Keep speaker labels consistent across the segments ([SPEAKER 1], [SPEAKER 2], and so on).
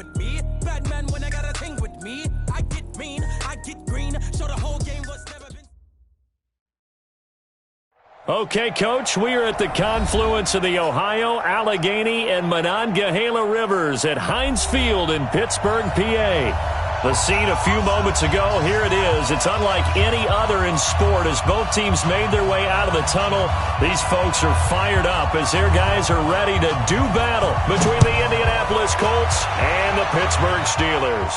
[SPEAKER 1] with me. Bad man when I got a thing with me. I get mean, I get green. So the whole game was never been.
[SPEAKER 2] Okay, Coach, we are at the confluence of the Ohio, Allegheny, and Monongahela Rivers at Heinz Field in Pittsburgh, PA. The scene a few moments ago, here it is. It's unlike any other in sport as both teams made their way out of the tunnel. These folks are fired up as their guys are ready to do battle between the Indianapolis Colts and the Pittsburgh Steelers.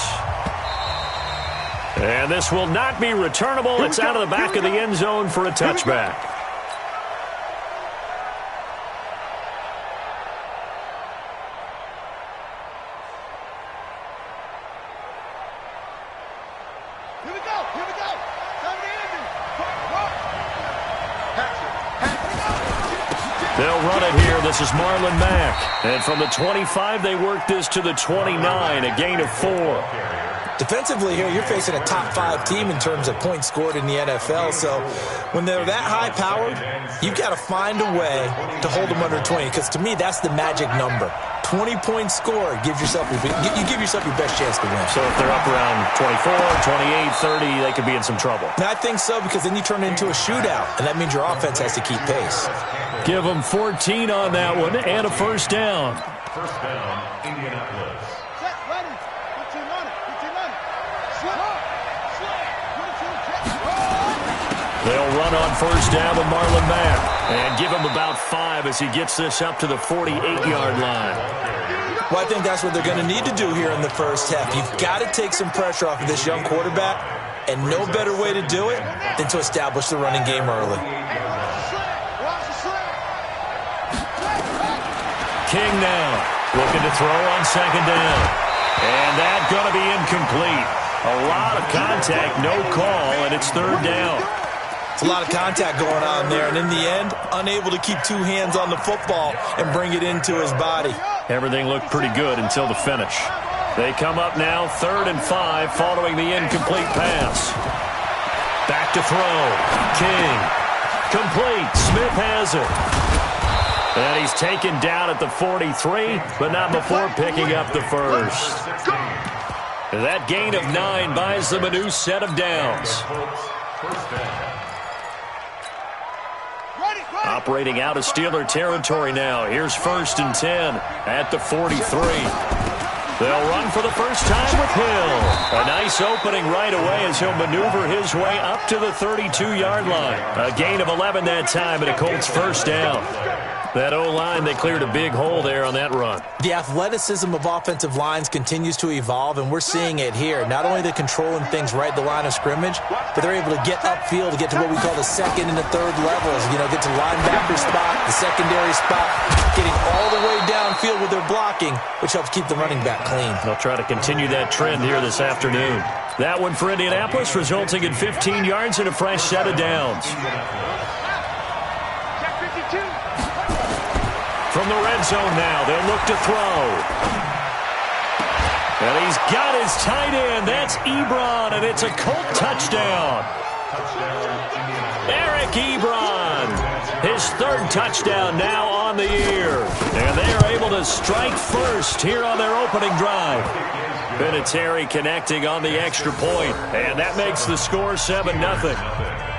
[SPEAKER 2] And this will not be returnable. It's out of the back of the end zone for a touchback. They'll run it here. This is Marlon Mack. And from the 25, they work this to the 29, a gain of 4.
[SPEAKER 3] Defensively here, you're facing a top-5 team in terms of points scored in the NFL. So when they're that high-powered, you've got to find a way to hold them under 20. Because to me, that's the magic number. 20-point score gives yourself you give yourself your best chance to win.
[SPEAKER 2] So if they're up around 24, 28, 30, they could be in some trouble.
[SPEAKER 3] And I think so, because then you turn it into a shootout, and that means your offense has to keep pace.
[SPEAKER 2] Give them 14 on that one and a first down.
[SPEAKER 4] First down, Indianapolis.
[SPEAKER 5] Set, ready. Put your on it. Put your on it.
[SPEAKER 2] They'll run on first down with Marlon Mack and give him about 5 as he gets this up to the 48-yard line.
[SPEAKER 3] Well, I think that's what they're going to need to do here in the first half. You've got to take some pressure off of this young quarterback, and no better way to do it than to establish the running game early.
[SPEAKER 2] King now looking to throw on second down. And that's going to be incomplete. A lot of contact, no call, and it's third down.
[SPEAKER 3] It's a lot of contact going on there, and in the end, unable to keep two hands on the football and bring it into his body.
[SPEAKER 2] Everything looked pretty good until the finish. They come up now 3rd and 5 following the incomplete pass. Back to throw. King. Complete. Smith has it. And he's taken down at the 43, but not before picking up the first. That gain of 9 buys them a new set of downs. Operating out of Steeler territory now. Here's 1st and 10 at the 43. They'll run for the first time with Hill. A nice opening right away as he'll maneuver his way up to the 32-yard line. A gain of 11 that time and a Colts first down. That O-line, they cleared a big hole there on that run.
[SPEAKER 3] The athleticism of offensive lines continues to evolve, and we're seeing it here. Not only are they controlling things right at the line of scrimmage, but they're able to get upfield to get to what we call the 2nd and the 3rd levels. You know, get to linebacker spot, the secondary spot, getting all the way downfield with their blocking, which helps keep the running back clean.
[SPEAKER 2] They'll try to continue that trend here this afternoon. That one for Indianapolis, resulting in 15 yards and a fresh set of downs. From the red zone now, they'll look to throw. And he's got his tight end. That's Ebron, and it's a Colt touchdown. Eric Ebron, his 3rd touchdown now on the year. And they are able to strike first here on their opening drive. Vinatieri connecting on the extra point, and that makes the score 7-0.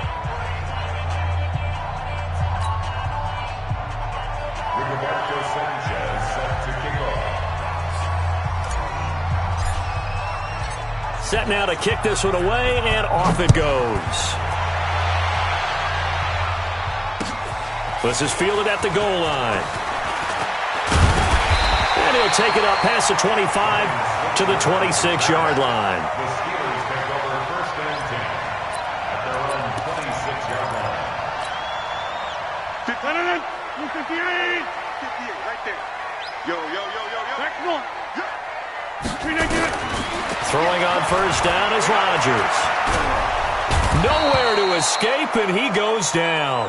[SPEAKER 2] Set now to kick this one away, and off it goes. This is fielded at the goal line. And he'll take it up past the 25 to the 26-yard line.
[SPEAKER 4] The Steelers take over 1st and 10 at their own 26-yard line.
[SPEAKER 5] 58, right there. Yo. Back one.
[SPEAKER 2] Throwing on first down is Rodgers. Nowhere to escape, and he goes down.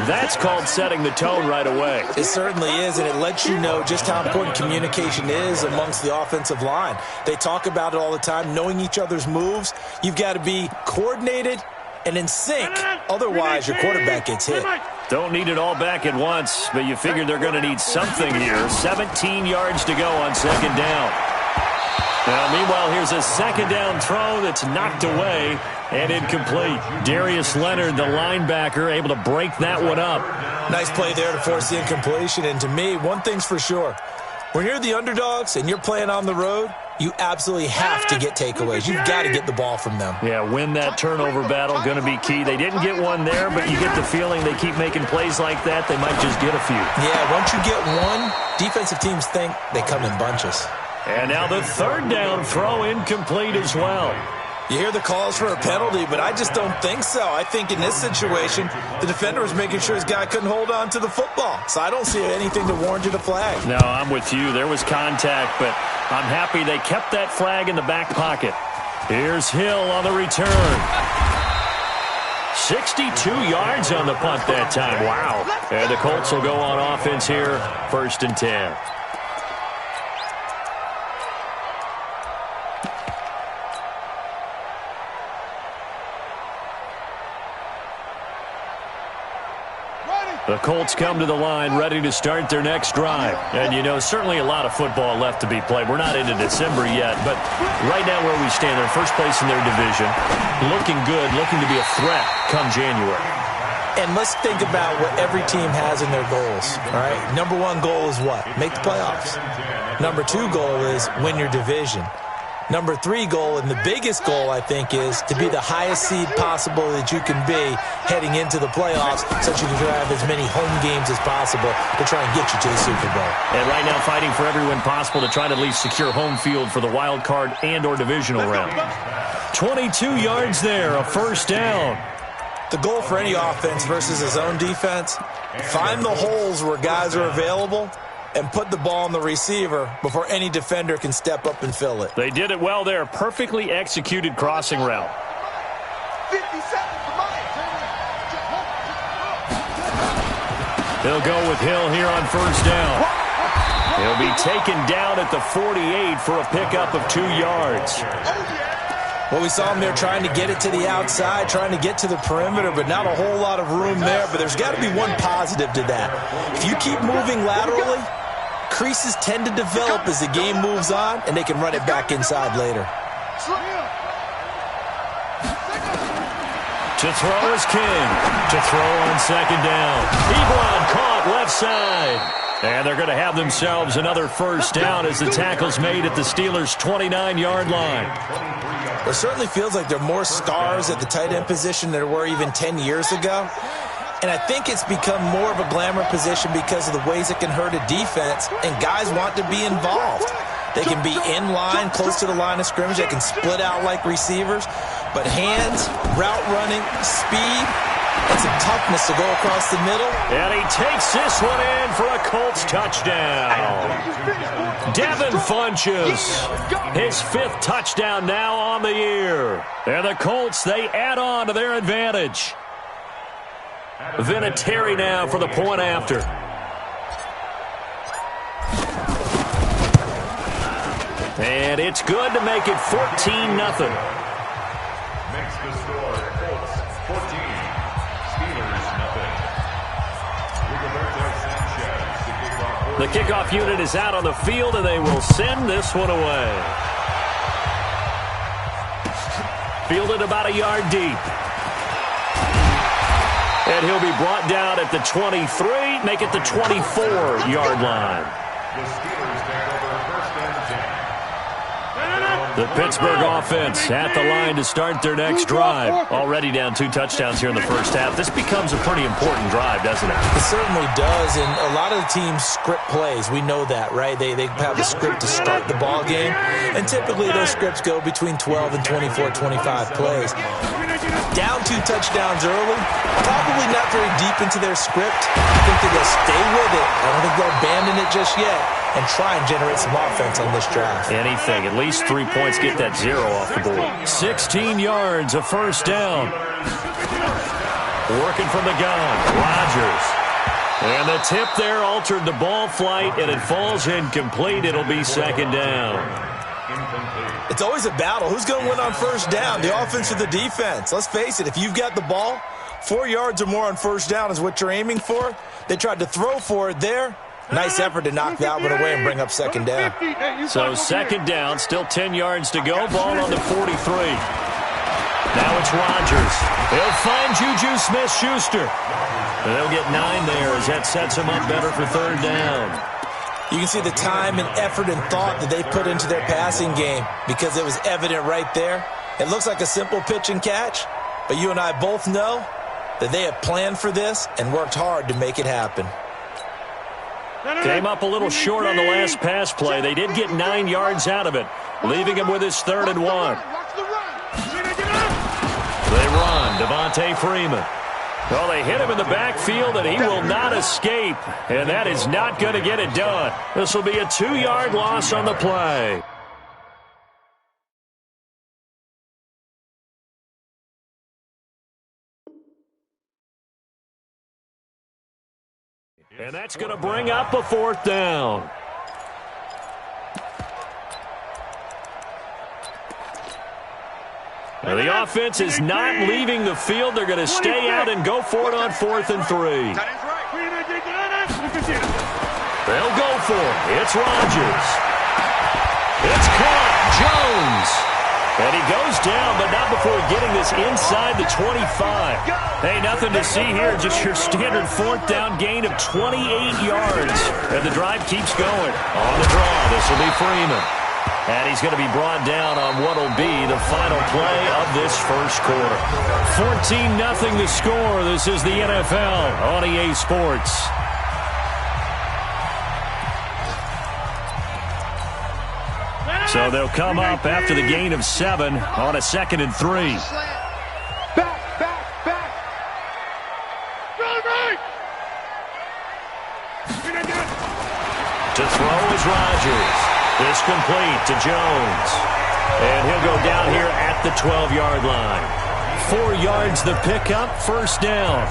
[SPEAKER 2] That's called setting the tone right away.
[SPEAKER 3] It certainly is, and it lets you know just how important communication is amongst the offensive line. They talk about it all the time, knowing each other's moves. You've got to be coordinated and in sync. Otherwise, your quarterback gets hit.
[SPEAKER 2] Don't need it all back at once, but you figure they're going to need something here. 17 yards to go on second down. Now, meanwhile, here's a second down throw that's knocked away and incomplete. Darius Leonard, the linebacker, able to break that one up.
[SPEAKER 3] Nice play there to force the incompletion. And to me, one thing's for sure. When you're the underdogs and you're playing on the road, you absolutely have to get takeaways. You've got to get the ball from them.
[SPEAKER 2] Yeah, win that turnover battle, going to be key. They didn't get one there, but you get the feeling they keep making plays like that, they might just get a few.
[SPEAKER 3] Yeah, once you get one, defensive teams think they come in bunches.
[SPEAKER 2] And now the third down throw incomplete as well.
[SPEAKER 3] You hear the calls for a penalty, but I just don't think so. I think in this situation, the defender was making sure his guy couldn't hold on to the football. So I don't see anything to warrant you the flag.
[SPEAKER 2] No, I'm with you. There was contact, but I'm happy they kept that flag in the back pocket. Here's Hill on the return. 62 yards on the punt that time. Wow. And the Colts will go on offense here, 1st and 10. The Colts come to the line ready to start their next drive. And, you know, certainly a lot of football left to be played. We're not into December yet, but right now where we stand, they're first place in their division. Looking good, looking to be a threat come January.
[SPEAKER 3] And let's think about what every team has in their goals, all right? Number one goal is what? Make the playoffs. Number two goal is win your division. Number three goal, and the biggest goal, I think, is to be the highest seed possible that you can be heading into the playoffs so that you can have as many home games as possible to try and get you to the Super Bowl.
[SPEAKER 2] And right now fighting for every win possible to try to at least secure home field for the wild card and or divisional round. 22 yards there, a first down.
[SPEAKER 3] The goal for any offense versus his own defense, find the holes where guys are available and put the ball on the receiver before any defender can step up and fill it.
[SPEAKER 2] They did it well there. Perfectly executed crossing route.
[SPEAKER 5] 50 seconds for mine.
[SPEAKER 2] They'll go with Hill here on first down. He'll be taken down at the 48 for a pickup of 2 yards.
[SPEAKER 3] Well, we saw him there trying to get it to the outside, trying to get to the perimeter, but not a whole lot of room there. But there's got to be one positive to that. If you keep moving laterally, creases tend to develop as the game moves on, and they can run it back inside later.
[SPEAKER 2] To throw is King. To throw on second down. Ebron caught left side. And they're going to have themselves another first down as the tackle's made at the Steelers' 29-yard line.
[SPEAKER 3] It certainly feels like there are more stars at the tight end position than there were even 10 years ago. And I think it's become more of a glamour position because of the ways it can hurt a defense, and guys want to be involved. They can be in line, close to the line of scrimmage. They can split out like receivers. But hands, route running, speed, and some toughness to go across the middle.
[SPEAKER 2] And he takes this one in for a Colts touchdown. Devin Funchess, his 5th touchdown now on the year. And the Colts, they add on to their advantage. Vinatieri now for the point after. And it's good to make it 14-0.
[SPEAKER 4] Makes the score Colts 14, Steelers nothing.
[SPEAKER 2] The kickoff unit is out on the field, and they will send this one away. Fielded about a yard deep. And he'll be brought down at the 23, make it the 24-yard line.
[SPEAKER 4] The Steelers take over first and 10.
[SPEAKER 2] The Pittsburgh offense at the line to start their next drive. Already down 2 touchdowns here in the first half. This becomes a pretty important drive, doesn't it?
[SPEAKER 3] It certainly does, and a lot of the teams script plays. We know that, right? They have a script to start the ball game, and typically those scripts go between 12 and 24, 25 plays. Down 2 touchdowns early, probably not very deep into their script. I think that they'll stay with it. I don't think they'll abandon it just yet and try and generate some offense on this drive.
[SPEAKER 2] Anything. At least 3 points. Get that 0 off the board. 16 yards, a first down. Working from the gun, Rodgers. And the tip there altered the ball flight, and it falls incomplete. It'll be second down.
[SPEAKER 3] It's always a battle. Who's going to win on first down, the offense or the defense? Let's face it, if you've got the ball, 4 yards or more on first down is what you're aiming for. They tried to throw for it there. Nice effort to knock that one away and bring up second down.
[SPEAKER 2] So second down, still 10 yards to go. Ball on the 43. Now it's Rodgers. He'll find Juju Smith-Schuster. They'll get 9 there as that sets him up better for third down.
[SPEAKER 3] You can see the time and effort and thought that they put into their passing game because it was evident right there. It looks like a simple pitch and catch, but you and I both know that they have planned for this and worked hard to make it happen.
[SPEAKER 2] Came up a little short on the last pass play. They did get 9 yards out of it, leaving him with his 3rd and 1. They run, Devontae Freeman. Well, they hit him in the backfield, and he will not escape. And that is not going to get it done. This will be a 2-yard loss on the play. And that's going to bring up a 4th down. Well, the offense is not leaving the field. They're going to stay out and go for it on 4th and 3. They'll go for it. It's Rodgers. It's caught. Jones. And he goes down, but not before getting this inside the 25. Hey, nothing to see here. Just your standard 4th down gain of 28 yards. And the drive keeps going. On the draw, this will be Freeman. And he's going to be brought down on what will be the final play of this first quarter. 14-0 the score. This is the NFL on EA Sports. So they'll come up after the gain of 7 on a 2nd and 3.
[SPEAKER 5] Back. Right.
[SPEAKER 2] To throw is Rodgers. This complete to Jones. And he'll go down here at the 12-yard line. 4 yards the pickup, 1st down.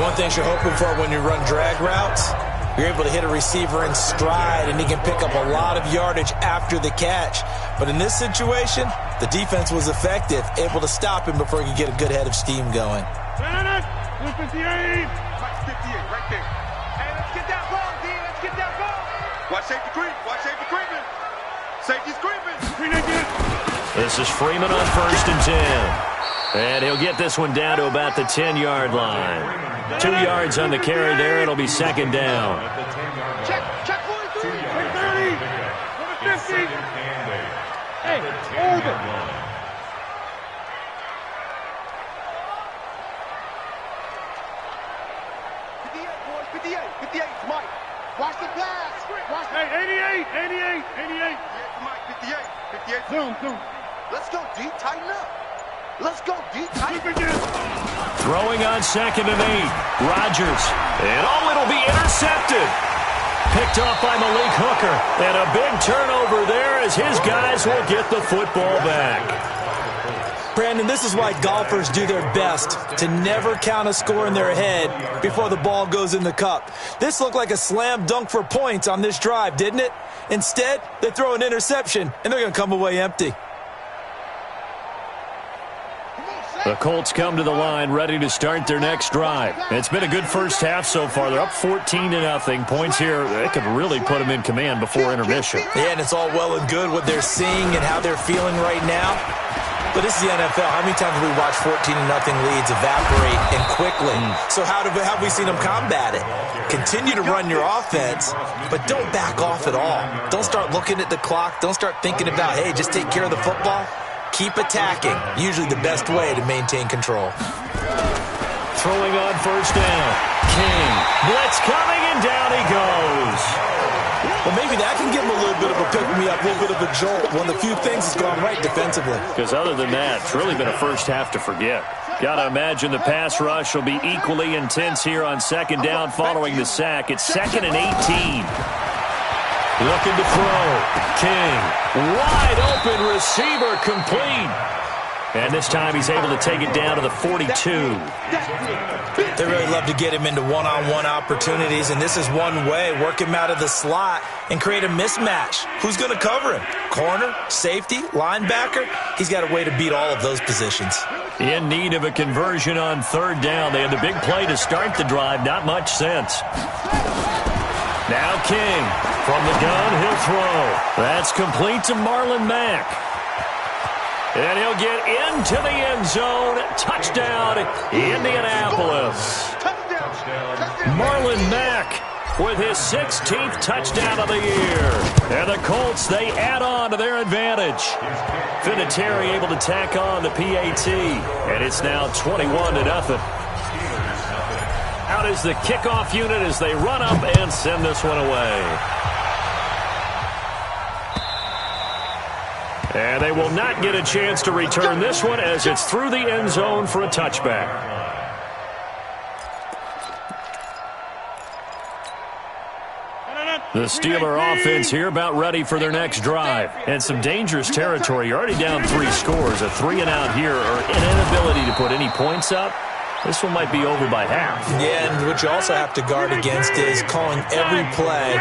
[SPEAKER 3] One thing you're hoping for when you run drag routes, you're able to hit a receiver in stride, and he can pick up a lot of yardage after the catch. But in this situation, the defense was effective, able to stop him before he could get a good head of steam going.
[SPEAKER 5] 58. 58 right there. Hey, let's get that ball, D. Let's get that ball. Watch safety creep. Watch safety creeping. Safety's creeping.
[SPEAKER 2] This is Freeman on 1st and 10. And he'll get this one down to about the 10-yard line. 2 yards on the carry there. It'll be 2nd down.
[SPEAKER 5] Check 43. Check 30. Number 50. Hey, over. 58, Mike. Watch the pass. Watch the... Hey, 88. Yeah, Mike, 58. Zoom. Let's go, D. Tighten up. Let's go, D. Tighten up.
[SPEAKER 2] Throwing on 2nd and 8. Rodgers. And it'll be intercepted. Picked off by Malik Hooker. And a big turnover there as his guys will get the football back.
[SPEAKER 3] Brandon, this is why golfers do their best to never count a score in their head before the ball goes in the cup. This looked like a slam dunk for points on this drive, didn't it? Instead, they throw an interception, and they're going to come away empty.
[SPEAKER 2] The Colts come to the line ready to start their next drive. It's been a good first half so far. They're up 14-0. Points here, they could really put them in command before intermission.
[SPEAKER 3] Yeah, and it's all well and good what they're seeing and how they're feeling right now. But this is the NFL. How many times have we watched 14-0 leads evaporate and quickly? So how have we seen them combat it? Continue to run your offense, but don't back off at all. Don't start looking at the clock. Don't start thinking about, hey, just take care of the football. Keep attacking. Usually the best way to maintain control.
[SPEAKER 2] Throwing on 1st down. King. Blitz coming, and down he goes.
[SPEAKER 3] Well, maybe that can give him a little bit of a pick-me-up, a little bit of a jolt. One of the few things that's gone right defensively.
[SPEAKER 2] Because other than that, it's really been a first half to forget. Got to imagine the pass rush will be equally intense here on 2nd down following the sack. It's 2nd and 18. Looking to throw. King. Wide open receiver complete. And this time he's able to take it down to the 42.
[SPEAKER 3] They really love to get him into one-on-one opportunities, and this is one way. Work him out of the slot and create a mismatch. Who's going to cover him? Corner, safety, linebacker? He's got a way to beat all of those positions.
[SPEAKER 2] In need of a conversion on 3rd down. They had the big play to start the drive. Not much sense. Now King. From the gun, he'll throw. That's complete to Marlon Mack. And he'll get into the end zone. Touchdown, Indianapolis. Marlon Mack with his 16th touchdown of the year. And the Colts, they add on to their advantage. Vinatieri able to tack on the PAT. And it's now 21-0. Out is the kickoff unit as they run up and send this one away. And they will not get a chance to return this one as it's through the end zone for a touchback. The Steeler offense here about ready for their next drive. And some dangerous territory. You're already down 3 scores. A 3-and-out here or an inability to put any points up. This one might be over by half. Yeah, and what you also have to guard against is calling every play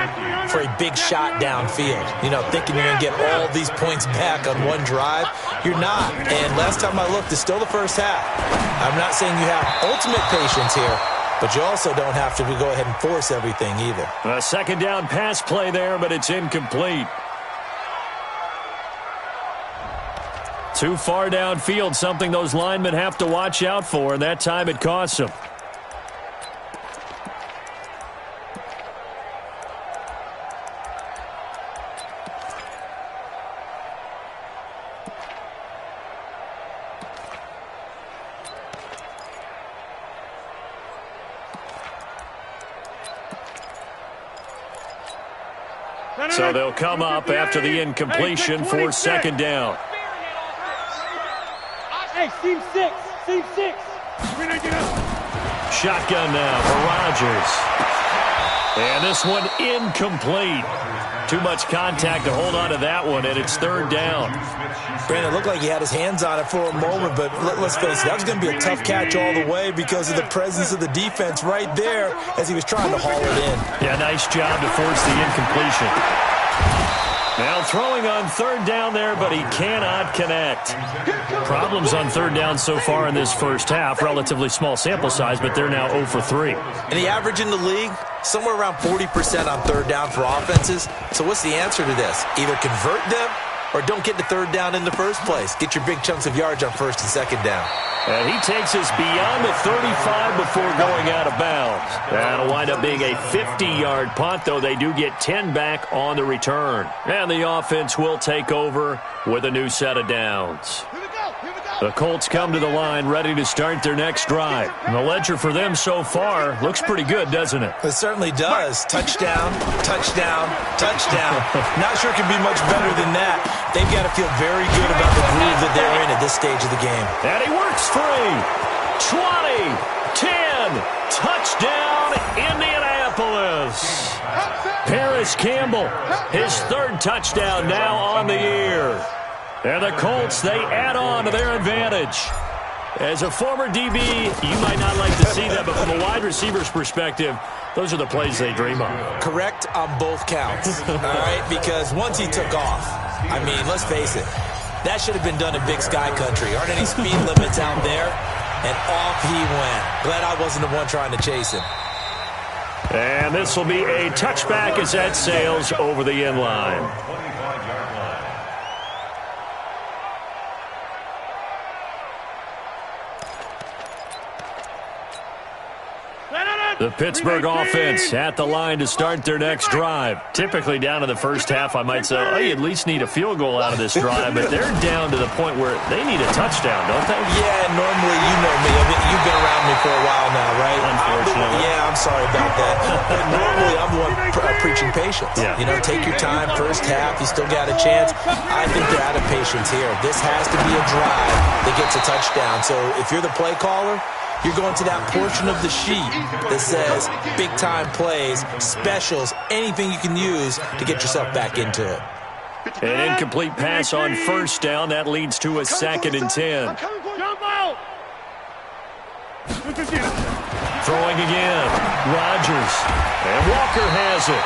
[SPEAKER 2] for a big shot downfield. You know, thinking you're going to get all these points back on one drive. You're not. And last time I looked, it's still the first half. I'm not saying you have ultimate patience here, but you also don't have to go ahead and force everything either. A second down pass play there, but it's incomplete. Too far downfield, something those linemen have to watch out for, and that time it costs them. So they'll come up after the incompletion for second down.
[SPEAKER 6] Hey, seam 6.
[SPEAKER 2] Shotgun now for Rodgers. And this one incomplete. Too much contact to hold on to that one, and it's third down. Brandon, it looked like he had his hands on it for a moment, but let's face it, that was going to be a tough catch all the way because of the presence of the defense right there as he was trying to haul it in. Yeah, nice job to force the incompletion. Now throwing on third down there, but he cannot connect. Problems on third down so far in this first half. Relatively small sample size, but they're now 0 for 3.
[SPEAKER 3] And the average in the league, somewhere around 40% on third down for offenses. So what's the answer to this? Either convert them or don't get to third down in the first place. Get your big chunks of yards on first and second down.
[SPEAKER 2] And he takes us beyond the 35 before going out of bounds. That'll wind up being a 50-yard punt, though they do get 10 back on the return. And the offense will take over with a new set of downs. The Colts come to the line ready to start their next drive. And the ledger for them so far looks pretty good, doesn't it?
[SPEAKER 3] It certainly does. Touchdown, touchdown, touchdown. Not sure it can be much better than that. They've got to feel very good about the groove that they're in at this stage of the game.
[SPEAKER 2] And he works free. 20, 10, touchdown, Indianapolis. Paris Campbell, his third touchdown now on the year. And the Colts, they add on to their advantage. As a former DB, you might not like to see that, but from a wide receiver's perspective, those are the plays they dream of.
[SPEAKER 3] Correct on both counts, all right? Because once he took off, I mean, let's face it, that should have been done in Big Sky Country. Aren't any speed limits out there? And off he went. Glad I wasn't the one trying to chase him.
[SPEAKER 2] And this will be a touchback as that sails over the end line. The Pittsburgh offense at the line to start their next drive. Typically down to the first half, I might say, oh, you at least need a field goal out of this drive, but they're down to the point where they need a touchdown, don't they?
[SPEAKER 3] Yeah, normally, you know me. I mean, you've been around me for a while now, right?
[SPEAKER 2] Unfortunately.
[SPEAKER 3] Yeah, I'm sorry about that. But normally, I'm the one preaching patience.
[SPEAKER 2] Yeah.
[SPEAKER 3] You know, take your time. First half, you still got a chance. I think they're out of patience here. This has to be a drive that gets a touchdown. So if you're the play caller, you're going to that portion of the sheet that says big-time plays, specials, anything you can use to get yourself back into it.
[SPEAKER 2] An incomplete pass on first down. That leads to a 2nd and 10. Throwing again. Rodgers. And Walker has it.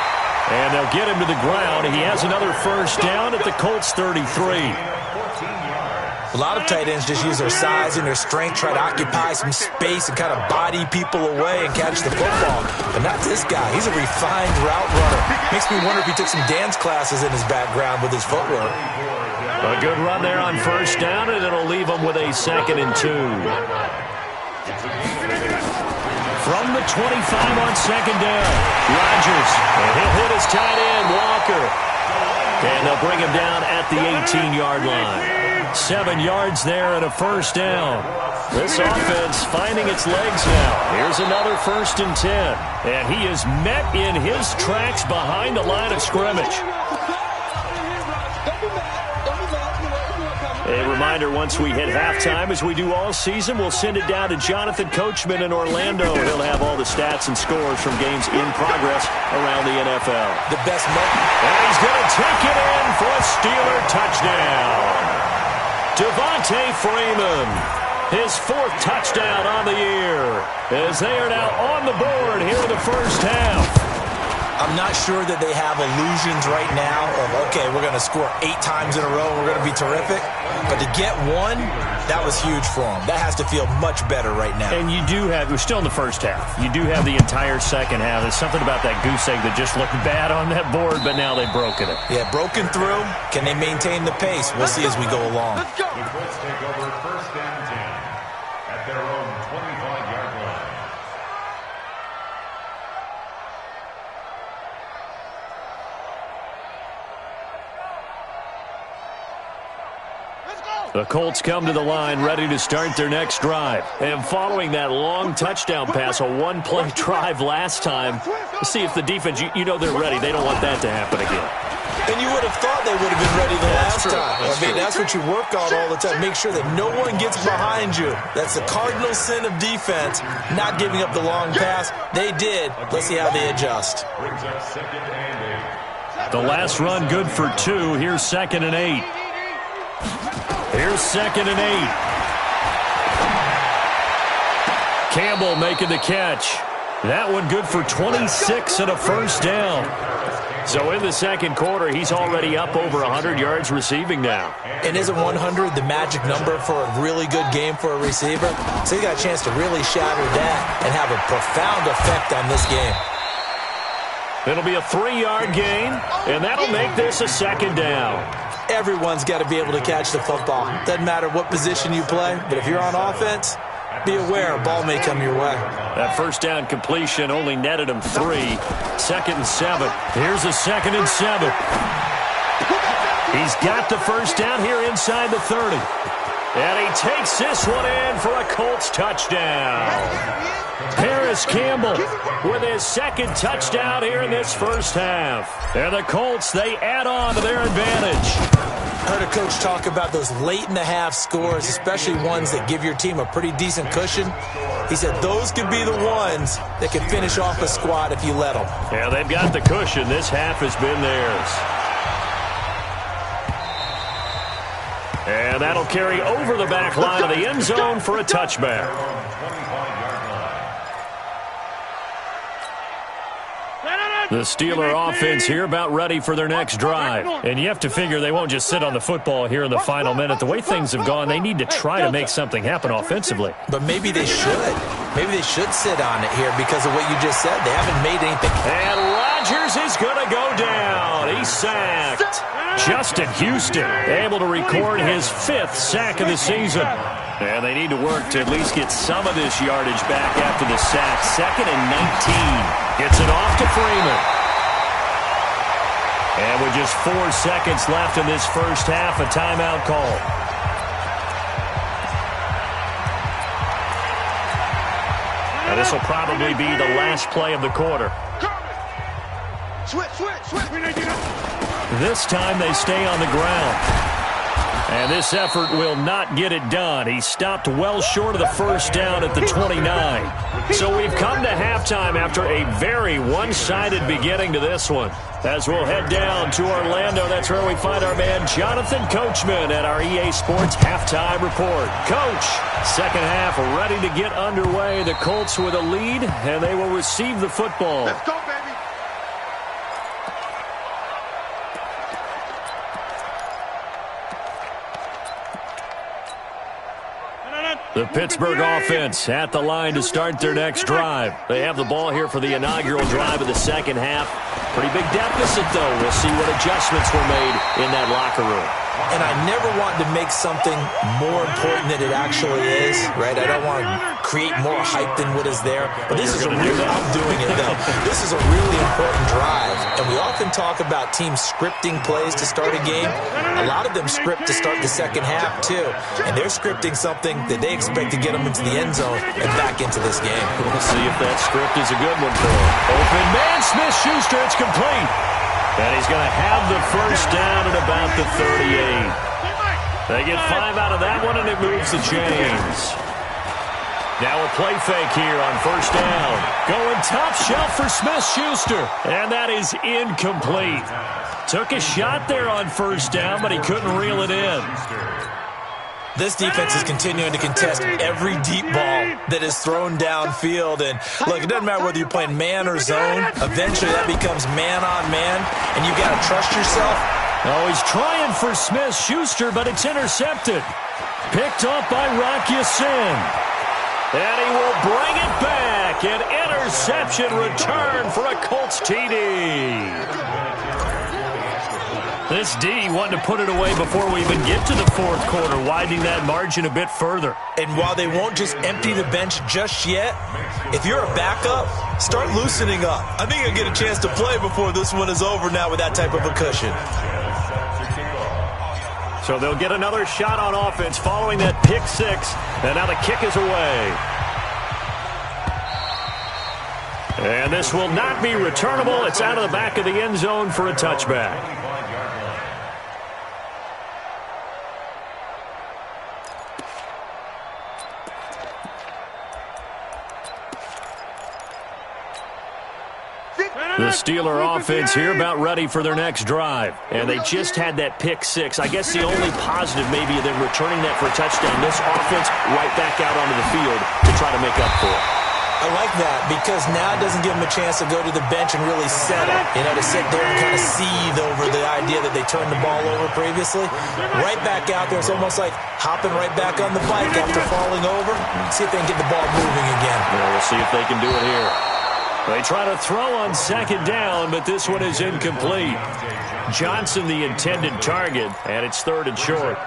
[SPEAKER 2] And they'll get him to the ground. He has another first down at the Colts 33.
[SPEAKER 3] A lot of tight ends just use their size and their strength, try to occupy some space and kind of body people away and catch the football. But not this guy. He's a refined route runner. Makes me wonder if he took some dance classes in his background with his footwork.
[SPEAKER 2] A good run there on first down, and it'll leave him with a 2nd and 2. From the 25 on 2nd down, Rodgers. And he'll hit his tight end, Walker. And they'll bring him down at the 18-yard line. 7 yards there and a first down. This offense finding its legs now. Here's another 1st and 10. And he is met in his tracks behind the line of scrimmage. A reminder, once we hit halftime, as we do all season, we'll send it down to Jonathan Coachman in Orlando. He'll have all the stats and scores from games in progress around the NFL.
[SPEAKER 3] The best moment.
[SPEAKER 2] And he's going to take it in for a Steeler touchdown. Devontae Freeman, his 4th touchdown on the year, as they are now on the board here in the first half.
[SPEAKER 3] I'm not sure that they have illusions right now of, okay, we're going to score 8 times in a row, we're going to be terrific. But to get one, that was huge for them. That has to feel much better right now.
[SPEAKER 2] And you do have, we're still in the first half. You do have the entire second half. There's something about that goose egg that just looked bad on that board, but now they've broken it.
[SPEAKER 3] Yeah, broken through. Can they maintain the pace? We'll see as we go along.
[SPEAKER 4] The Colts take over 1st and 10 at their own 25-yard line.
[SPEAKER 2] The Colts come to the line ready to start their next drive. And following that long touchdown pass, a 1-play drive last time, see if the defense, you know they're ready. They don't want that to happen again.
[SPEAKER 3] And you would have thought they would have been ready the last time. That's what you work on all the time. Make sure that no one gets behind you. That's the cardinal sin of defense, not giving up the long pass. They did. Let's see how they adjust.
[SPEAKER 4] Brings up 2nd and 8.
[SPEAKER 2] The last run good for 2. Here's 2nd and 8. Here's 2nd and 8. Campbell making the catch. That one good for 26 and a first down. So in the second quarter, he's already up over 100 yards receiving now.
[SPEAKER 3] And isn't 100 the magic number for a really good game for a receiver? So he got a chance to really shatter that and have a profound effect on this game.
[SPEAKER 2] It'll be a 3-yard gain, and that'll make this a 2nd down.
[SPEAKER 3] Everyone's got to be able to catch the football. Doesn't matter what position you play, but if you're on offense, be aware a ball may come your way.
[SPEAKER 2] That first down completion only netted him 3. 2nd and 7. Here's a 2nd and 7. He's got the first down here inside the 30. And he takes this one in for a Colts touchdown. Paris Campbell with his 2nd touchdown here in this first half. And the Colts, they add on to their advantage.
[SPEAKER 3] I heard a coach talk about those late-in-the-half scores, especially ones that give your team a pretty decent cushion. He said those could be the ones that can finish off a squad if you let them.
[SPEAKER 2] Yeah, they've got the cushion. This half has been theirs. And that'll carry over the back line of the end zone for a touchback. The Steeler offense here about ready for their next drive. And you have to figure they won't just sit on the football here in the final minute. The way things have gone, they need to try to make something happen offensively.
[SPEAKER 3] But maybe they should. Maybe they should sit on it here because of what you just said. They haven't made anything.
[SPEAKER 2] And Rodgers is going to go down. He's sacked. Justin Houston able to record his 5th sack of the season. And they need to work to at least get some of this yardage back after the sack. 2nd and 19. Gets it off to Freeman. And with just 4 seconds left in this first half, a timeout call. Now this will probably be the last play of the quarter.
[SPEAKER 5] Switch.
[SPEAKER 2] This time they stay on the ground. And this effort will not get it done. He stopped well short of the first down at the 29. So we've come to halftime after a very one-sided beginning to this one. As we'll head down to Orlando, that's where we find our man Jonathan Coachman at our EA Sports Halftime Report. Coach, second half ready to get underway. The Colts with a lead, and they will receive the football.
[SPEAKER 5] Let's go, baby.
[SPEAKER 2] The Pittsburgh offense at the line to start their next drive. They have the ball here for the inaugural drive of the second half. Pretty big deficit, though. We'll see what adjustments were made in that locker room.
[SPEAKER 3] And I never want to make something more important than it actually is, right? I don't want to create more hype than what is there. But this is a really, I'm doing it, though. This is a really important drive. And we often talk about teams scripting plays to start a game. A lot of them script to start the second half, too. And they're scripting something that they expect to get them into the end zone and back into this game.
[SPEAKER 2] We'll see if that script is a good one for them. Open man, Smith-Schuster, it's complete. And he's going to have the first down at about the 38. They get 5 out of that one, and it moves the chains. Now a play fake here on first down. Going top shelf for Smith-Schuster. And that is incomplete. Took a shot there on first down, but he couldn't reel it in.
[SPEAKER 3] This defense is continuing to contest every deep ball that is thrown downfield. And, look, it doesn't matter whether you're playing man or zone. Eventually, that becomes man-on-man, and you've got to trust yourself.
[SPEAKER 2] Oh, he's trying for Smith-Schuster, but it's intercepted. Picked up by Rocky Sin. And he will bring it back. An interception return for a Colts TD. This D wanted to put it away before we even get to the fourth quarter, widening that margin a bit further.
[SPEAKER 3] And while they won't just empty the bench just yet, if you're a backup, start loosening up. I think you'll get a chance to play before this one is over now with that type of a cushion.
[SPEAKER 2] So they'll get another shot on offense following that pick six, and now the kick is away. And this will not be returnable. It's out of the back of the end zone for a touchback. The Steeler offense here about ready for their next drive. And they just had that pick six. I guess the only positive maybe than returning that for a touchdown. This offense right back out onto the field to try to make up for it.
[SPEAKER 3] I like that because now it doesn't give them a chance to go to the bench and really settle. You know, to sit there and kind of seethe over the idea that they turned the ball over previously. Right back out there. It's almost like hopping right back on the bike after falling over. See if they can get the ball moving again.
[SPEAKER 2] Yeah, we'll see if they can do it here. They try to throw on second down, but this one is incomplete. Johnson, the intended target, and it's third and short.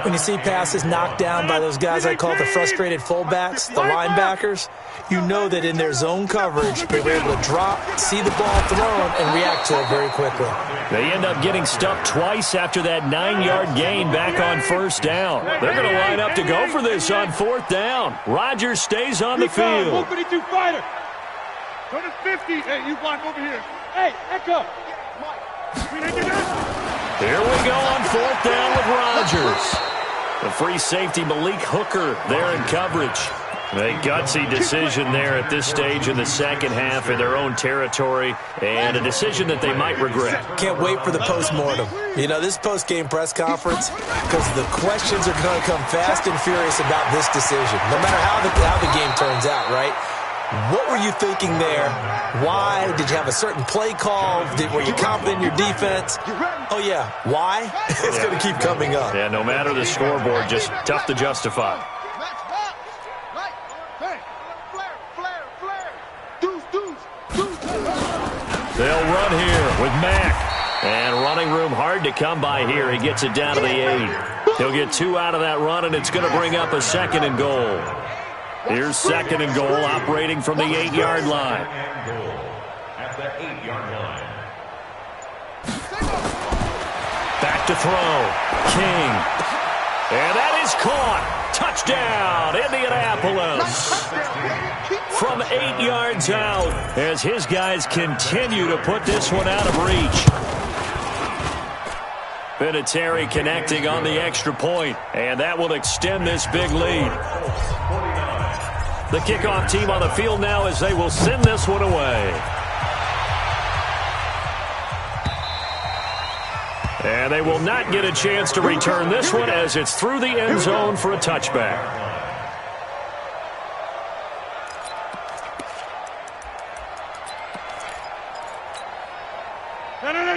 [SPEAKER 3] When you see passes knocked down by those guys I call the frustrated fullbacks, the linebackers, you know that in their zone coverage, they were able to drop, see the ball thrown, and react to it very quickly.
[SPEAKER 2] They end up getting stuffed twice after that 9-yard gain back on first down. They're going to line up to go for this on fourth down. Rodgers stays on the field.
[SPEAKER 5] 152 fighter. Go to 50. Hey, you block over here. Hey, echo.
[SPEAKER 2] Here we go on fourth down with Rodgers. The free safety Malik Hooker there in coverage. A gutsy decision there at this stage in the second half in their own territory, and a decision that they might regret.
[SPEAKER 3] Can't wait for the postmortem. You know, this post-game press conference, because the questions are going to come fast and furious about this decision, no matter how the game turns out, right? What were you thinking there? Why? Did you have a certain play call? Were you confident in your defense? Oh, yeah. Why? It's going to keep coming up.
[SPEAKER 2] Yeah, no matter the scoreboard, just tough to justify. They'll run here with Mack. And running room hard to come by here. He gets it down to the 8. He'll get 2 out of that run, and it's going to bring up a second and goal. Here's second and goal, operating from the 8-yard line.
[SPEAKER 4] At the 8-yard line.
[SPEAKER 2] Back to throw. King. And that is caught. Touchdown, Indianapolis. From 8 yards out, as his guys continue to put this one out of reach. Vinatieri connecting on the extra point, and that will extend this big lead. The kickoff team on the field now as they will send this one away. And they will not get a chance to return this one as it's through the end zone for a touchback.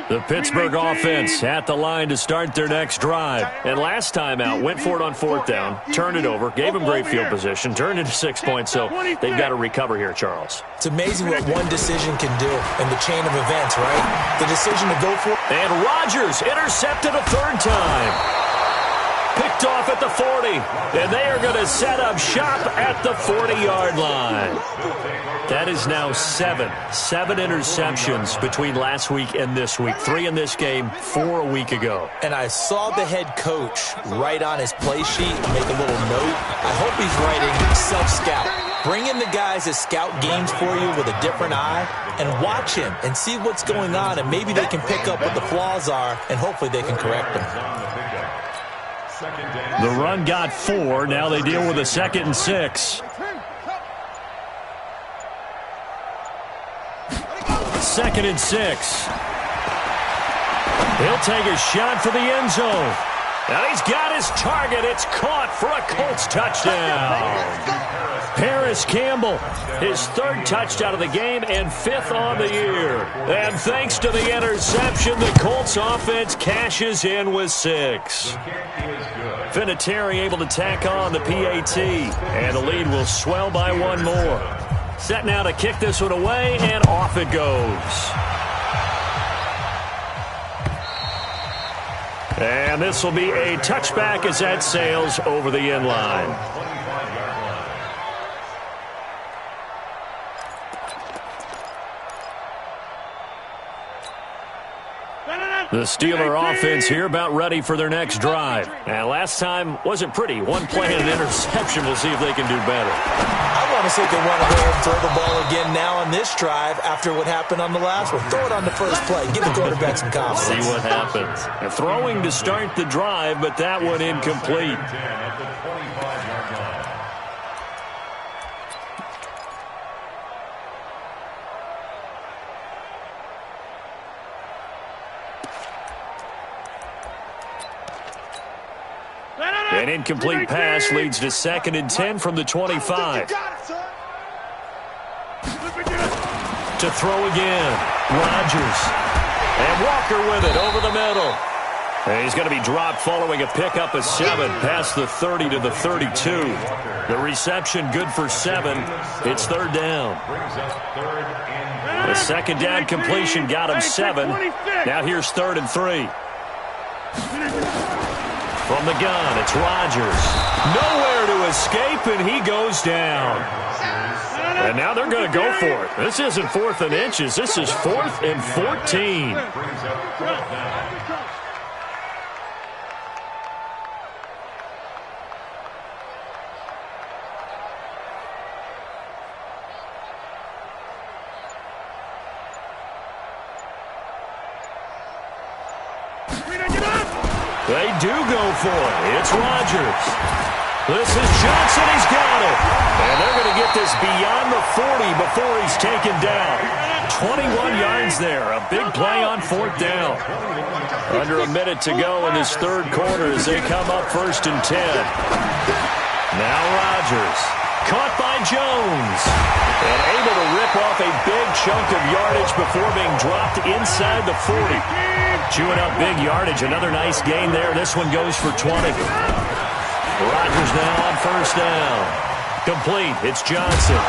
[SPEAKER 2] The Pittsburgh offense at the line to start their next drive. And last time out, went for it on fourth down, turned it over, gave them great field position, turned into 6 points, so they've got to recover here, Charles.
[SPEAKER 3] It's amazing what one decision can do in the chain of events, right? The decision to go for it.
[SPEAKER 2] And Rodgers intercepted a third time. Picked off at the 40, and they are going to set up shop at the 40-yard line. That is now seven interceptions between last week and this week. 3 in this game, 4 a week ago.
[SPEAKER 3] And I saw the head coach write on his play sheet, make a little note. I hope he's writing self-scout. Bring in the guys that scout games for you with a different eye and watch him and see what's going on, and maybe they can pick up what the flaws are, and hopefully they can correct them.
[SPEAKER 2] The run got 4. Now they deal with a 2nd and 6. 2nd and 6. He'll take a shot for the end zone. And he's got his target. It's caught for a Colts touchdown. Paris Campbell, his 3rd touchdown of the game and 5th on the year. And thanks to the interception, the Colts offense cashes in with 6. Vinatieri able to tack on the PAT, and the lead will swell by 1 more. Set now to kick this one away, and off it goes. And this will be a touchback as that sails over the end line. The Steeler offense here about ready for their next drive. And last time wasn't pretty. 1 play and an interception. We'll see if they can do better.
[SPEAKER 3] I want to see if they want to go and throw the ball again now on this drive after what happened on the last one. Throw it on the first play. Give the quarterback some confidence.
[SPEAKER 2] See what happens. And throwing to start the drive, but that one incomplete. An incomplete pass leads to 2nd and 10 from the 25. To throw again. Rodgers. And Walker with it over the middle. And he's going to be dropped following a pickup of 7 past the 30 to the 32. The reception good for 7. It's 3rd down. The 2nd down completion got him 7. Now here's 3rd and 3. From the gun, it's Rodgers. Nowhere to escape, and he goes down. And now they're going to go for it. This isn't 4th and inches. This is 4th and 14. They do go for it. It's Rodgers. This is Johnson. He's got it. And they're going to get this beyond the 40 before he's taken down. 21 yards there. A big play on 4th down. Under a minute to go in this 3rd quarter as they come up 1st and 10. Now Rodgers. Caught by Jones. And able to rip off a big chunk of yardage before being dropped inside the 40. Chewing up big yardage. Another nice gain there. This one goes for 20. Rodgers now on 1st down. Complete. It's Johnson.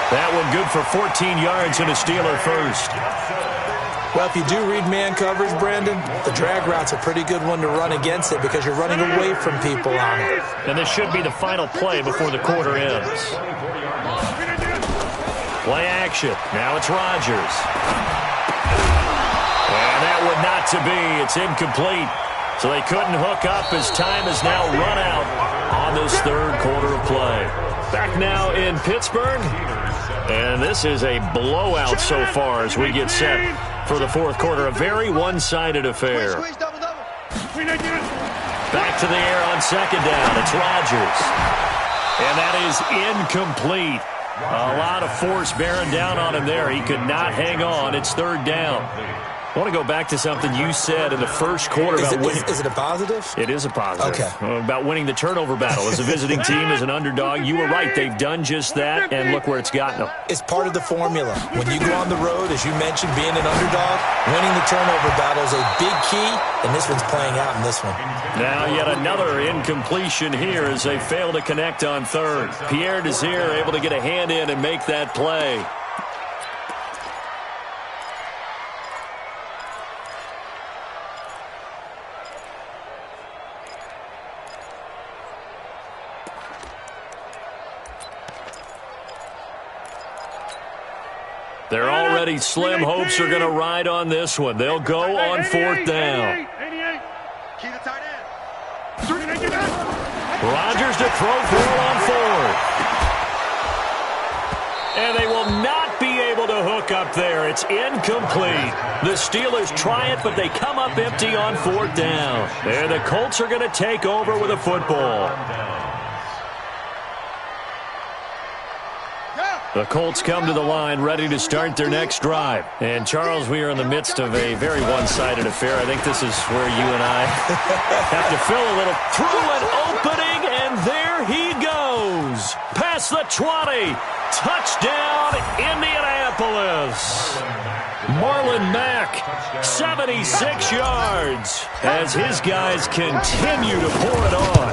[SPEAKER 2] That one good for 14 yards and a Steeler first.
[SPEAKER 3] Well, if you do read man coverage, Brandon, the drag route's a pretty good one to run against it because you're running away from people on it.
[SPEAKER 2] And this should be the final play before the quarter ends. Play action. Now it's Rodgers. And that would not to be. It's incomplete. So they couldn't hook up as time has now run out on this 3rd quarter of play. Back now in Pittsburgh. And this is a blowout so far as we get set for the 4th quarter. A very one-sided affair. Back to the air on 2nd down. It's Rodgers. And that is incomplete. A lot of force bearing down on him there. He could not hang on. It's 3rd down. I want to go back to something you said in the first quarter about winning.
[SPEAKER 3] Is it a positive?
[SPEAKER 2] It is a positive.
[SPEAKER 3] Okay.
[SPEAKER 2] About winning the turnover battle. As a visiting team, as an underdog, you were right. They've done just that, and look where it's gotten them.
[SPEAKER 3] It's part of the formula. When you go on the road, as you mentioned, being an underdog, winning the turnover battle is a big key, and this one's playing out in this one.
[SPEAKER 2] Now yet another incompletion here as they fail to connect on third. Pierre Desir able to get a hand in and make that play. They're already slim. Hopes are going to ride on this one. They'll go on fourth down.
[SPEAKER 5] Key to tight end.
[SPEAKER 2] Rodgers to throw for it on fourth. And they will not be able to hook up there. It's incomplete. The Steelers try it, but they come up empty on fourth down. And the Colts are going to take over with a football. The Colts come to the line ready to start their next drive. And, Charles, we are in the midst of a very one-sided affair. I think this is where you and I have to fill a little through an opening, and there he goes. Past the 20. Touchdown, Indianapolis. Marlon Mack, 76 yards, as his guys continue to pour it on.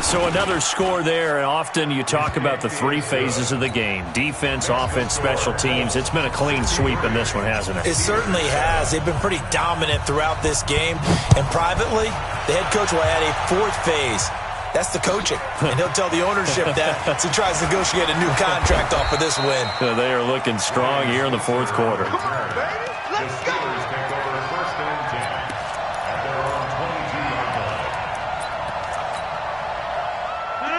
[SPEAKER 2] So another score there, and often you talk about the three phases of the game. Defense, offense, special teams. It's been a clean sweep in this one, hasn't it?
[SPEAKER 3] It certainly has. They've been pretty dominant throughout this game. And privately, the head coach will add a fourth phase. That's the coaching. And he'll tell the ownership that as he tries to negotiate a new contract off of this win.
[SPEAKER 2] They are looking strong here in the fourth quarter.
[SPEAKER 5] Come on, baby. Let's go.
[SPEAKER 4] Take over first and 10 at their own 22-yard line.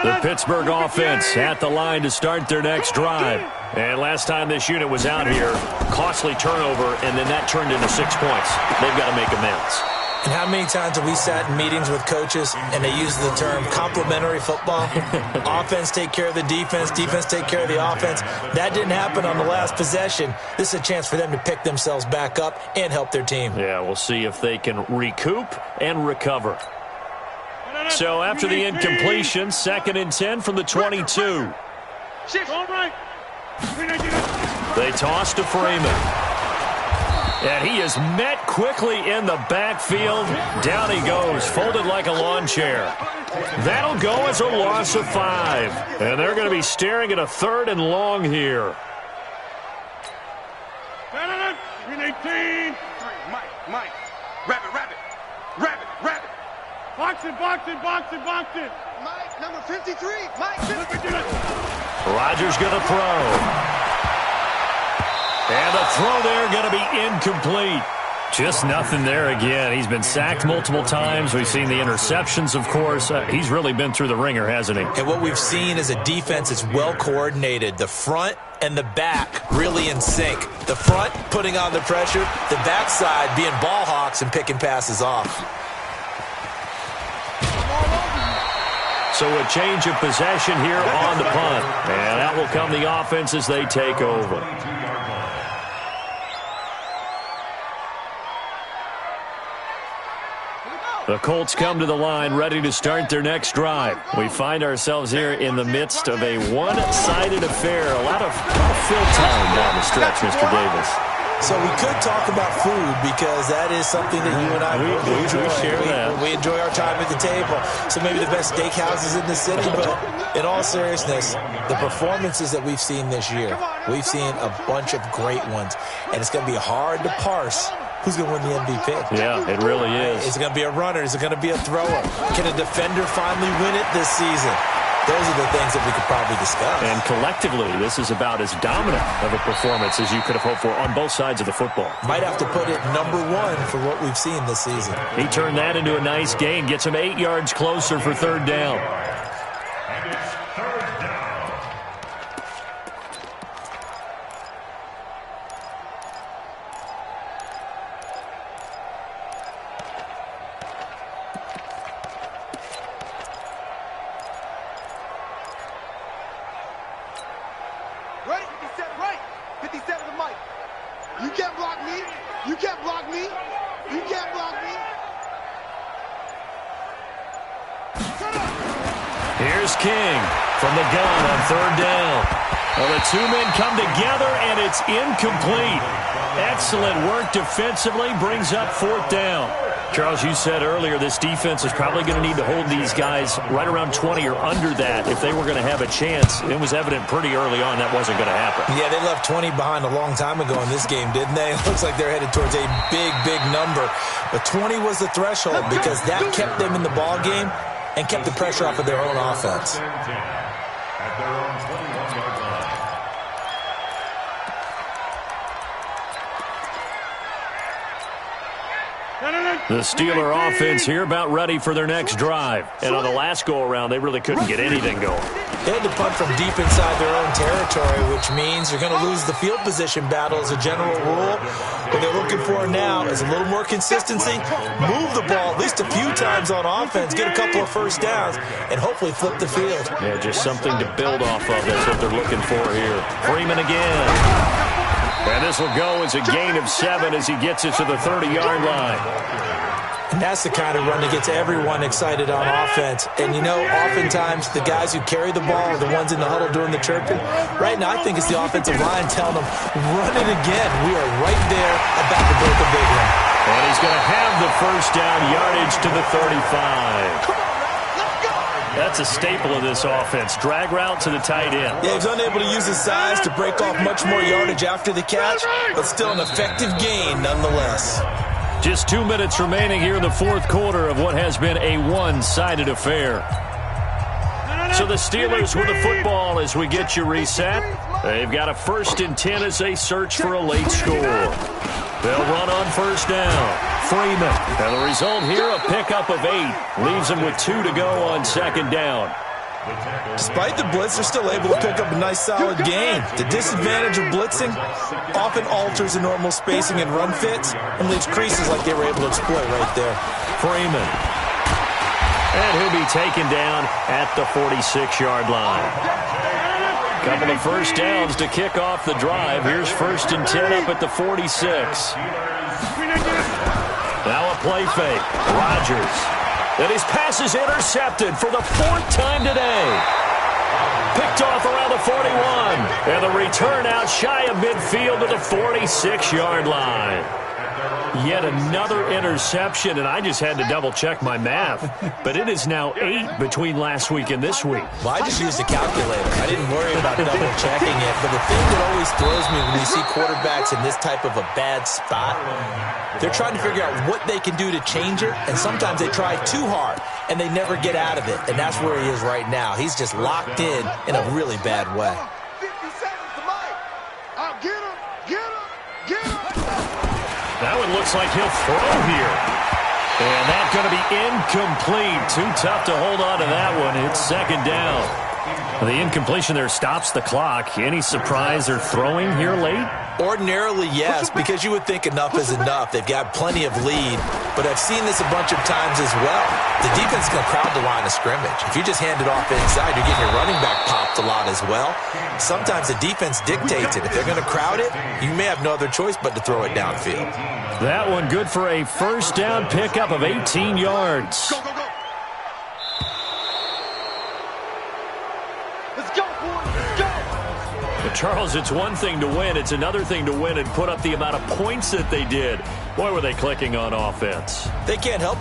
[SPEAKER 2] The Pittsburgh offense at the line to start their next drive. And last time this unit was out here, costly turnover, and then that turned into 6 points. They've got to make amends.
[SPEAKER 3] And how many times have we sat in meetings with coaches and they use the term complementary football? Offense take care of the defense, defense take care of the offense. That didn't happen on the last possession. This is a chance for them to pick themselves back up and help their team.
[SPEAKER 2] Yeah, we'll see if they can recoup and recover. So after the incompletion, 2nd and 10 from the 22. They toss to Freeman. And he is met quickly in the backfield. Down he goes, folded like a lawn chair. That'll go as a loss of 5. And they're going to be staring at a 3rd and long here.
[SPEAKER 5] 18. Mike. Rabbit. Box it. Mike, number 53. Mike, 53.
[SPEAKER 2] Rodgers going to throw. And the throw there going to be incomplete. Just nothing there again. He's been sacked multiple times. We've seen the interceptions, of course. He's really been through the ringer, hasn't he?
[SPEAKER 3] And what we've seen is a defense that's well coordinated. The front and the back really in sync. The front putting on the pressure. The backside being ball hawks and picking passes off.
[SPEAKER 2] So a change of possession here on the punt. And out will come the offense as they take over. The Colts come to the line ready to start their next drive. We find ourselves here in the midst of a one-sided affair. A lot of fill time down the stretch, Mr. Davis.
[SPEAKER 3] So we could talk about food because that is something that you and I
[SPEAKER 2] we
[SPEAKER 3] enjoy.
[SPEAKER 2] share that.
[SPEAKER 3] We enjoy our time at the table. So maybe the best steakhouses in the city, but in all seriousness, the performances that we've seen this year, we've seen a bunch of great ones, and it's going to be hard to parse who's going to win the MVP.
[SPEAKER 2] Yeah, it really is.
[SPEAKER 3] Is it going to be a runner? Is it going to be a thrower? Can a defender finally win it this season? Those are the things that we could probably discuss.
[SPEAKER 2] And collectively, this is about as dominant of a performance as you could have hoped for on both sides of the football.
[SPEAKER 3] Might have to put it number 1 for what we've seen this season.
[SPEAKER 2] He turned that into a nice gain, gets him 8 yards closer for 3rd down.
[SPEAKER 4] And it's 3rd down.
[SPEAKER 5] Ready? 57 right. 57 to Mike. You can't block me.
[SPEAKER 2] Here's King from the gun on third down. Well, the two men come together, and it's incomplete. Excellent work defensively, brings up fourth down. Charles, you said earlier this defense is probably going to need to hold these guys right around 20 or under that if they were going to have a chance. It was evident pretty early on that wasn't going to happen.
[SPEAKER 3] Yeah, they left 20 behind a long time ago in this game, didn't they? It looks like they're headed towards a big, big number. But 20 was the threshold because that kept them in the ball game and kept the pressure off of their own offense.
[SPEAKER 4] At their own 21-yard line.
[SPEAKER 2] The Steeler offense here about ready for their next drive. And on the last go-around, they really couldn't get anything going.
[SPEAKER 3] They had to punt from deep inside their own territory, which means you're going to lose the field position battle as a general rule. What they're looking for now is a little more consistency, move the ball at least a few times on offense, get a couple of first downs, and hopefully flip the field.
[SPEAKER 2] Yeah, just something to build off of. That's what they're looking for here. Freeman again. And this will go as a gain of 7 as he gets it to the 30-yard line.
[SPEAKER 3] And that's the kind of run that gets everyone excited on offense. And, you know, oftentimes the guys who carry the ball are the ones in the huddle doing the chirping. Right now, I think it's the offensive line telling them, run it again. We are right there about to break a big one.
[SPEAKER 2] And he's going to have the first down, yardage to the 35. That's a staple of this offense. Drag route to the tight end.
[SPEAKER 3] Yeah, he's unable to use his size to break off much more yardage after the catch, but still an effective gain nonetheless.
[SPEAKER 2] Just 2 minutes remaining here in the fourth quarter of what has been a one-sided affair. So the Steelers with the football as we get you reset. They've got a 1st and 10 as they search for a late score. They'll run on first down. Freeman. And the result here, a pickup of 8. Leaves them with 2 to go on second down.
[SPEAKER 3] Despite the blitz, they're still able to pick up a nice solid gain. The disadvantage of blitzing often alters the normal spacing and run fits and leaves creases like they were able to exploit right there.
[SPEAKER 2] Freeman. And he'll be taken down at the 46-yard line. Couple of first downs to kick off the drive. Here's 1st and 10 up at the 46. Now a play fake. Rodgers. And his pass is intercepted for the 4th time today. Picked off around the 41. And the return out shy of midfield to the 46-yard line. Yet another interception, and I just had to double-check my math. But it is now 8 between last week and this week.
[SPEAKER 3] Well, I just used a calculator. I didn't worry about double-checking it. But the thing that always throws me when you see quarterbacks in this type of a bad spot, they're trying to figure out what they can do to change it, and sometimes they try too hard, and they never get out of it. And that's where he is right now. He's just locked in a really bad way.
[SPEAKER 5] 50 seconds to Mike. I'll get him, get him, get him.
[SPEAKER 2] That one looks like he'll throw here. And that's going to be incomplete. Too tough to hold on to that one. It's second down. The incompletion there stops the clock. Any surprise they're throwing here late?
[SPEAKER 3] Ordinarily, yes, because you would think enough is enough. They've got plenty of lead, but I've seen this a bunch of times as well. The defense is going to crowd the line of scrimmage. If you just hand it off inside, you're getting your running back popped a lot as well. Sometimes the defense dictates it. If they're going to crowd it, you may have no other choice but to throw it downfield.
[SPEAKER 2] That one good for a first down pickup of 18 yards.
[SPEAKER 5] Go, go, go. Let's go, boys. Let's go.
[SPEAKER 2] But Charles, it's one thing to win. It's another thing to win and put up the amount of points that they did. Boy, were they clicking on offense.
[SPEAKER 3] They can't help